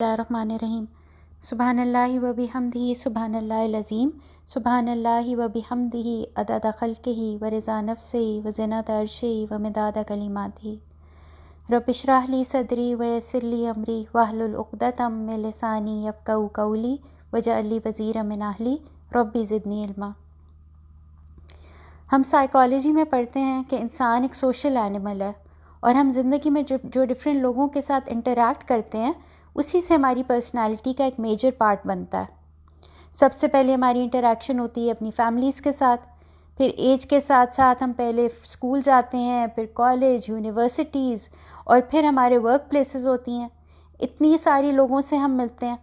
اللہ الرحمن الرحیم۔ سبحان اللہ و بحمدہ سبحان اللہ العظیم، سبحان اللہ و بحمدہ عدد خلقہ و رضا نفسہ و زنۃ عرشہ و مداد کلماتہ۔ رب اشرح لی صدری و یسر لی امری واحلل عقدۃ من لسانی یفقہوا قولی واجعل لی وزیرا من اہلی رب زدنی علما۔ ہم سائیکالوجی میں پڑھتے ہیں کہ انسان ایک سوشل اینیمل ہے، اور ہم زندگی میں جو ڈفرینٹ لوگوں کے ساتھ انٹریکٹ کرتے ہیں اسی سے ہماری پرسنالٹی کا ایک میجر پارٹ بنتا ہے۔ سب سے پہلے ہماری انٹریکشن ہوتی ہے اپنی فیملیز کے ساتھ، پھر ایج کے ساتھ ساتھ ہم پہلے اسکول جاتے ہیں، پھر کالج، یونیورسٹیز، اور پھر ہمارے ورک پلیسز ہوتی ہیں۔ اتنی ساری لوگوں سے ہم ملتے ہیں،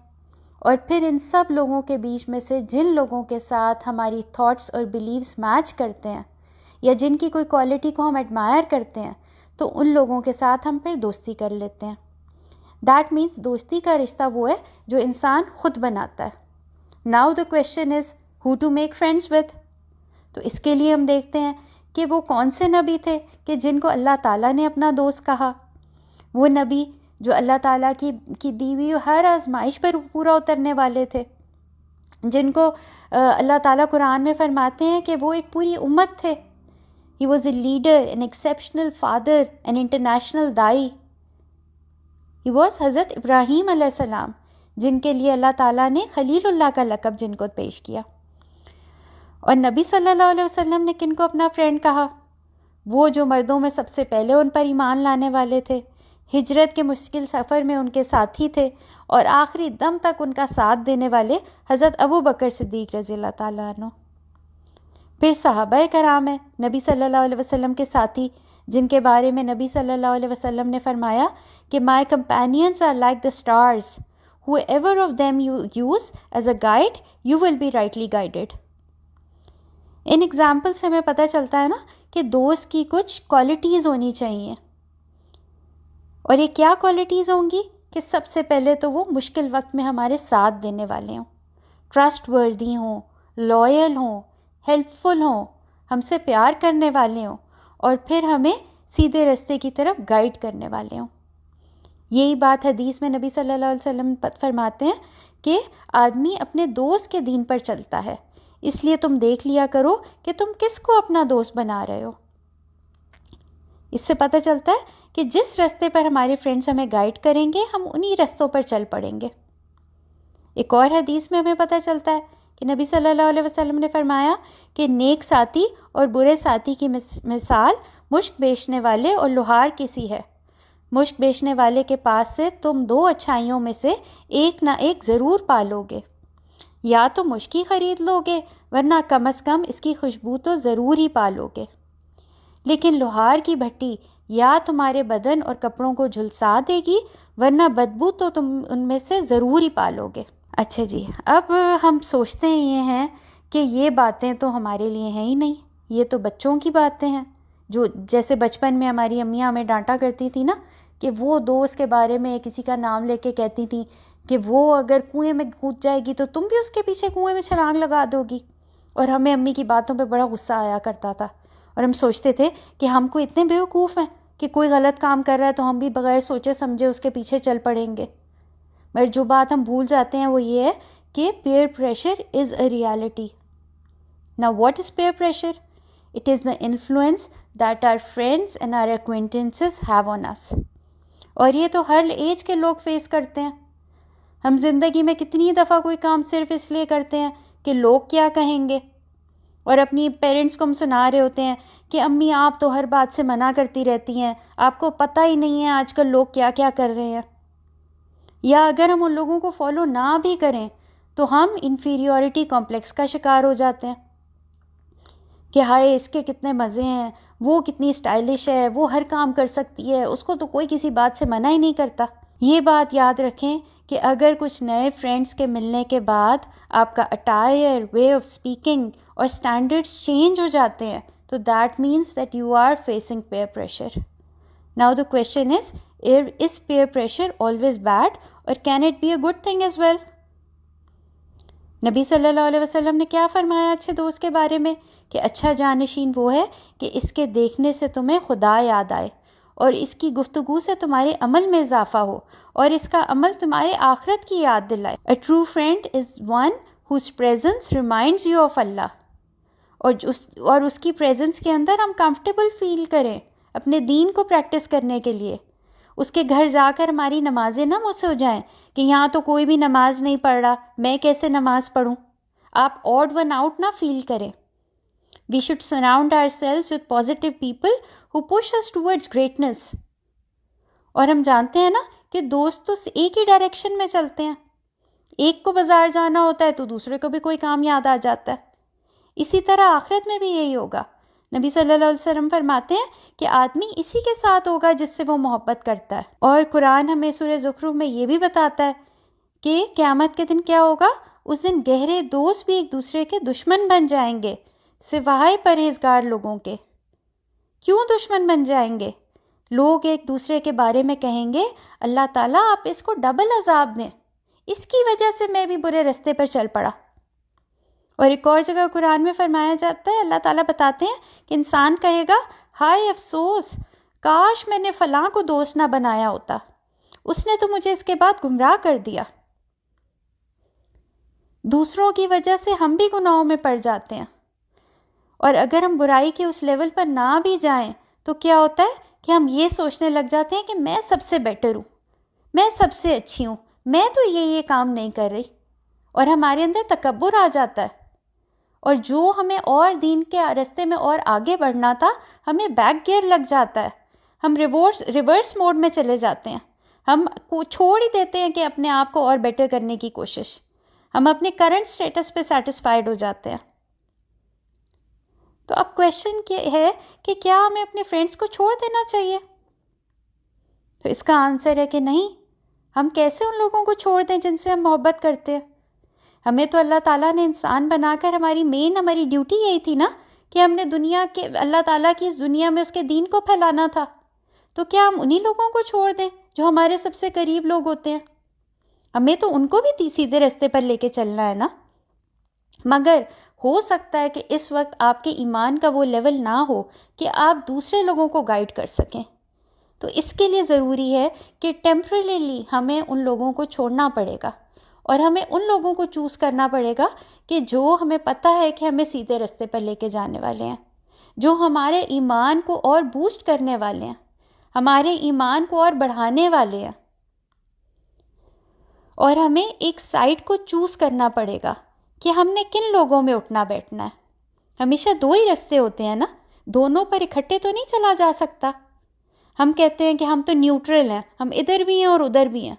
اور پھر ان سب لوگوں کے بیچ میں سے جن لوگوں کے ساتھ ہماری تھاٹس اور بیلیوز میچ کرتے ہیں، یا جن کی کوئی کوالٹی کو ہم ایڈمائر کرتے ہیں، تو ان لوگوں کے ساتھ ہم پھر دوستی کر لیتے ہیں۔ دیٹ مینس دوستی کا رشتہ وہ ہے جو انسان خود بناتا ہے۔ Now the question is how to make friends with. تو اس کے لیے ہم دیکھتے ہیں کہ وہ کون سے نبی تھے کہ جن کو اللہ تعالیٰ نے اپنا دوست کہا۔ وہ نبی جو اللہ تعالیٰ کی دی ہوئی ہر آزمائش پر پورا اترنے والے تھے، جن کو اللہ تعالیٰ قرآن میں فرماتے ہیں کہ وہ ایک پوری امت تھے۔ He was a leader, an exceptional father, an international da'i. He was حضرت ابراہیم علیہ السلام، جن کے لیے اللہ تعالیٰ نے خلیل اللہ کا لقب جن کو پیش کیا۔ اور نبی صلی اللہ علیہ وسلم نے کن کو اپنا فرینڈ کہا؟ وہ جو مردوں میں سب سے پہلے ان پر ایمان لانے والے تھے، ہجرت کے مشکل سفر میں ان کے ساتھی تھے، اور آخری دم تک ان کا ساتھ دینے والے حضرت ابو بکر صدیق رضی اللہ تعالیٰ عنہ۔ پھر صحابہ کرام ہیں نبی صلی اللہ علیہ وسلم کے ساتھی، جن کے بارے میں نبی صلی اللہ علیہ وسلم نے فرمایا کہ my companions are like the stars, whoever of them you use as a guide you will be rightly guided. ان ایگزامپل سے ہمیں پتہ چلتا ہے نا کہ دوست کی کچھ کوالٹیز ہونی چاہیے، اور یہ کیا کوالٹیز ہوں گی کہ سب سے پہلے تو وہ مشکل وقت میں ہمارے ساتھ دینے والے ہوں، ٹرسٹ وردی ہوں، لائل ہوں، ہیلپ فل ہوں، ہم سے پیار کرنے والے ہوں، اور پھر ہمیں سیدھے راستے کی طرف گائیڈ کرنے والے ہوں۔ یہی بات حدیث میں نبی صلی اللہ علیہ وسلم فرماتے ہیں کہ آدمی اپنے دوست کے دین پر چلتا ہے، اس لیے تم دیکھ لیا کرو کہ تم کس کو اپنا دوست بنا رہے ہو۔ اس سے پتہ چلتا ہے کہ جس راستے پر ہمارے فرینڈس ہمیں گائیڈ کریں گے ہم انہی رستوں پر چل پڑیں گے۔ ایک اور حدیث میں ہمیں پتہ چلتا ہے کہ نبی صلی اللہ علیہ وسلم نے فرمایا کہ نیک ساتھی اور برے ساتھی کی مثال مشک بیچنے والے اور لوہار کی سی ہے۔ مشک بیچنے والے کے پاس سے تم دو اچھائیوں میں سے ایک نہ ایک ضرور پالو گے، یا تو مشک ہی خرید لو گے ورنہ کم از کم اس کی خوشبو تو ضرور ہی پالو گے، لیکن لوہار کی بھٹی یا تمہارے بدن اور کپڑوں کو جھلسا دے گی ورنہ بدبو تو تم ان میں سے ضرور ہی پالو گے۔ اچھا جی، اب ہم سوچتے یہ ہیں کہ یہ باتیں تو ہمارے لیے ہیں ہی نہیں، یہ تو بچوں کی باتیں ہیں، جو جیسے بچپن میں ہماری امیاں ہمیں ڈانٹا کرتی تھی نا کہ وہ دوست کے بارے میں کسی کا نام لے کے کہتی تھیں کہ وہ اگر کنویں میں کود جائے گی تو تم بھی اس کے پیچھے کنویں میں چھلانگ لگا دو گی، اور ہمیں امی کی باتوں پہ بڑا غصہ آیا کرتا تھا، اور ہم سوچتے تھے کہ ہم کو اتنے بیوقوف ہیں کہ کوئی غلط کام کر رہا ہے تو ہم بھی بغیر سوچے سمجھے اس کے پیچھے چل پڑیں گے۔ مگر جو بات ہم بھول جاتے ہیں وہ یہ ہے کہ peer pressure is a reality. Now what is peer pressure? It is the influence that our friends and our acquaintances have on us. اور یہ تو ہر ایج کے لوگ فیس کرتے ہیں۔ ہم زندگی میں کتنی دفعہ کوئی کام صرف اس لیے کرتے ہیں کہ لوگ کیا کہیں گے، اور اپنی پیرنٹس کو ہم سنا رہے ہوتے ہیں کہ امی آپ تو ہر بات سے منع کرتی رہتی ہیں، آپ کو پتہ ہی نہیں ہے آج کل لوگ کیا کیا کر رہے ہیں۔ یا اگر ہم ان لوگوں کو فالو نہ بھی کریں تو ہم انفیریورٹی کمپلیکس کا شکار ہو جاتے ہیں کہ ہائے اس کے کتنے مزے ہیں، وہ کتنی اسٹائلش ہے، وہ ہر کام کر سکتی ہے، اس کو تو کوئی کسی بات سے منع ہی نہیں کرتا۔ یہ بات یاد رکھیں کہ اگر کچھ نئے فرینڈس کے ملنے کے بعد آپ کا اٹائر، وے آف اسپیکنگ اور اسٹینڈرڈس چینج ہو جاتے ہیں تو that means that you are facing peer pressure. Now the question is peer pressure always bad or can it be a good thing as well؟ نبی صلی اللہ علیہ وسلم نے کیا فرمایا اچھے دوست کے بارے میں کہ اچھا جانشین وہ ہے کہ اس کے دیکھنے سے تمہیں خدا یاد آئے اور اس کی گفتگو سے تمہارے عمل میں اضافہ ہو اور اس کا عمل تمہارے آخرت کی یاد دلائے. A true friend is one whose presence reminds you of Allah. اور اس کی پریزنس کے اندر ہم کمفرٹیبل فیل کریں اپنے دین کو پریکٹس کرنے کے لیے. اس کے گھر جا کر ہماری نمازیں نہ مس ہو جائیں کہ یہاں تو کوئی بھی نماز نہیں پڑھ رہا, میں کیسے نماز پڑھوں. آپ آڈ ون آؤٹ نہ فیل کریں. We should surround ourselves with positive people who push us towards greatness. اور ہم جانتے ہیں نا کہ دوست تو ایک ہی ڈائریکشن میں چلتے ہیں. ایک کو بازار جانا ہوتا ہے تو دوسرے کو بھی کوئی کام یاد آ جاتا ہے. اسی طرح آخرت میں بھی یہی ہوگا. نبی صلی اللہ علیہ وسلم فرماتے ہیں کہ آدمی اسی کے ساتھ ہوگا جس سے وہ محبت کرتا ہے. اور قرآن ہمیں سورہ زخرف میں یہ بھی بتاتا ہے کہ قیامت کے دن کیا ہوگا. اس دن گہرے دوست بھی ایک دوسرے کے دشمن بن جائیں گے سوائے پرہیزگار لوگوں کے. کیوں دشمن بن جائیں گے؟ لوگ ایک دوسرے کے بارے میں کہیں گے اللہ تعالیٰ آپ اس کو ڈبل عذاب دیں, اس کی وجہ سے میں بھی برے رستے پر چل پڑا. اور ایک اور جگہ قرآن میں فرمایا جاتا ہے, اللہ تعالیٰ بتاتے ہیں کہ انسان کہے گا ہائے افسوس, کاش میں نے فلاں کو دوست نہ بنایا ہوتا, اس نے تو مجھے اس کے بعد گمراہ کر دیا. دوسروں کی وجہ سے ہم بھی گناہوں میں پڑ جاتے ہیں. اور اگر ہم برائی کے اس لیول پر نہ بھی جائیں تو کیا ہوتا ہے کہ ہم یہ سوچنے لگ جاتے ہیں کہ میں سب سے بیٹر ہوں, میں سب سے اچھی ہوں, میں تو یہ کام نہیں کر رہی, اور ہمارے اندر تکبر آ جاتا ہے. اور جو ہمیں اور دین کے راستے میں اور آگے بڑھنا تھا ہمیں بیک گیئر لگ جاتا ہے, ہم ریورس موڈ میں چلے جاتے ہیں. ہم چھوڑ ہی دیتے ہیں کہ اپنے آپ کو اور بیٹر کرنے کی کوشش, ہم اپنے کرنٹ سٹیٹس پہ سیٹسفائیڈ ہو جاتے ہیں. تو اب کویشچن کیا ہے کہ کیا ہمیں اپنے فرینڈس کو چھوڑ دینا چاہیے؟ تو اس کا آنسر ہے کہ نہیں. ہم کیسے ان لوگوں کو چھوڑ دیں جن سے ہم محبت کرتے ہیں؟ ہمیں تو اللہ تعالیٰ نے انسان بنا کر ہماری ڈیوٹی یہی تھی نا کہ ہم نے اللہ تعالیٰ کی اس دنیا میں اس کے دین کو پھیلانا تھا. تو کیا ہم انہی لوگوں کو چھوڑ دیں جو ہمارے سب سے قریب لوگ ہوتے ہیں؟ ہمیں تو ان کو بھی سیدھے راستے پر لے کے چلنا ہے نا. مگر ہو سکتا ہے کہ اس وقت آپ کے ایمان کا وہ لیول نہ ہو کہ آپ دوسرے لوگوں کو گائیڈ کر سکیں. تو اس کے لیے ضروری ہے کہ ٹیمپریریلی ہمیں ان لوگوں کو چھوڑنا پڑے گا اور ہمیں ان لوگوں کو چوز کرنا پڑے گا کہ جو ہمیں پتہ ہے کہ ہمیں سیدھے راستے پر لے کے جانے والے ہیں, جو ہمارے ایمان کو اور بوسٹ کرنے والے ہیں, ہمارے ایمان کو اور بڑھانے والے ہیں. اور ہمیں ایک سائڈ کو چوز کرنا پڑے گا کہ ہم نے کن لوگوں میں اٹھنا بیٹھنا ہے. ہمیشہ دو ہی راستے ہوتے ہیں نا, دونوں پر اکٹھے تو نہیں چلا جا سکتا. ہم کہتے ہیں کہ ہم تو نیوٹرل ہیں, ہم ادھر بھی ہیں اور ادھر بھی ہیں.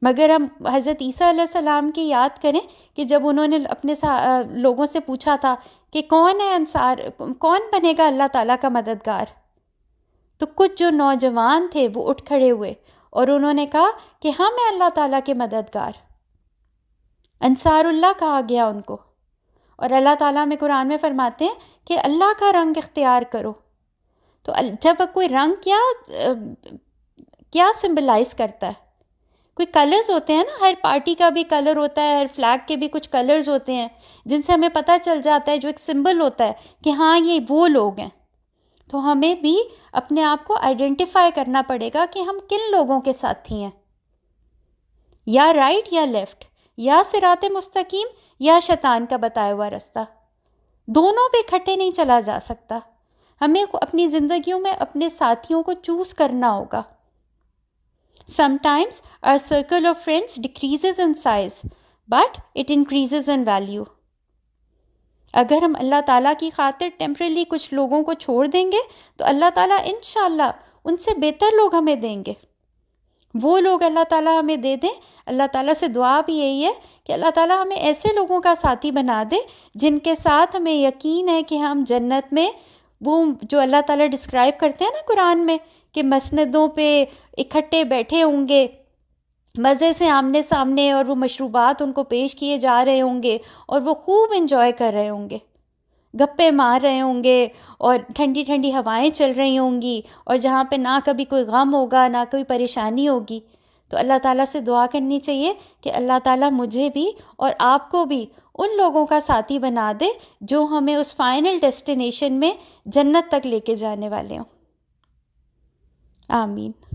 مگر ہم حضرت عیسیٰ علیہ السلام کی یاد کریں کہ جب انہوں نے اپنے لوگوں سے پوچھا تھا کہ کون ہے انصار, کون بنے گا اللہ تعالیٰ کا مددگار, تو کچھ جو نوجوان تھے وہ اٹھ کھڑے ہوئے اور انہوں نے کہا کہ ہم ہیں اللہ تعالیٰ کے مددگار. انصار اللہ کہا گیا ان کو. اور اللہ تعالیٰ میں قرآن میں فرماتے ہیں کہ اللہ کا رنگ اختیار کرو. تو جب کوئی رنگ کیا سمبلائز کرتا ہے؟ کوئی کلرز ہوتے ہیں نا, ہر پارٹی کا بھی کلر ہوتا ہے, ہر فلیگ کے بھی کچھ کلرز ہوتے ہیں جن سے ہمیں پتہ چل جاتا ہے, جو ایک سمبل ہوتا ہے کہ ہاں یہ وہ لوگ ہیں. تو ہمیں بھی اپنے آپ کو آئیڈینٹیفائی کرنا پڑے گا کہ ہم کن لوگوں کے ساتھی ہیں, یا رائٹ یا لیفٹ, یا صراط مستقیم یا شیطان کا بتایا ہوا راستہ. دونوں پہ اکٹھے نہیں چلا جا سکتا. ہمیں اپنی زندگیوں میں اپنے ساتھیوں کو چوز کرنا ہوگا. Sometimes our circle of friends decreases in size, but it increases in value. اگر ہم اللہ تعالیٰ کی خاطر ٹیمپریلی کچھ لوگوں کو چھوڑ دیں گے تو اللہ تعالیٰ انشاءاللہ ان سے بہتر لوگ ہمیں دیں گے. وہ لوگ اللہ تعالیٰ ہمیں دے دیں. اللہ تعالیٰ سے دعا بھی یہی ہے کہ اللہ تعالیٰ ہمیں ایسے لوگوں کا ساتھی بنا دے جن کے ساتھ ہمیں یقین ہے کہ ہم جنت میں وہ جو اللہ تعالیٰ ڈسکرائب کرتے ہیں نا قرآن میں کہ مسندوں پہ اکٹھے بیٹھے ہوں گے مزے سے آمنے سامنے, اور وہ مشروبات ان کو پیش کیے جا رہے ہوں گے اور وہ خوب انجوائے کر رہے ہوں گے, گپے مار رہے ہوں گے اور ٹھنڈی ٹھنڈی ہوائیں چل رہی ہوں گی, اور جہاں پہ نہ کبھی کوئی غم ہوگا نہ کوئی پریشانی ہوگی. تو اللہ تعالیٰ سے دعا کرنی چاہیے کہ اللہ تعالیٰ مجھے بھی اور آپ کو بھی ان لوگوں کا ساتھی بنا دے جو ہمیں اس فائنل ڈیسٹینیشن میں جنت تک لے کے جانے والے ہوں. آمین.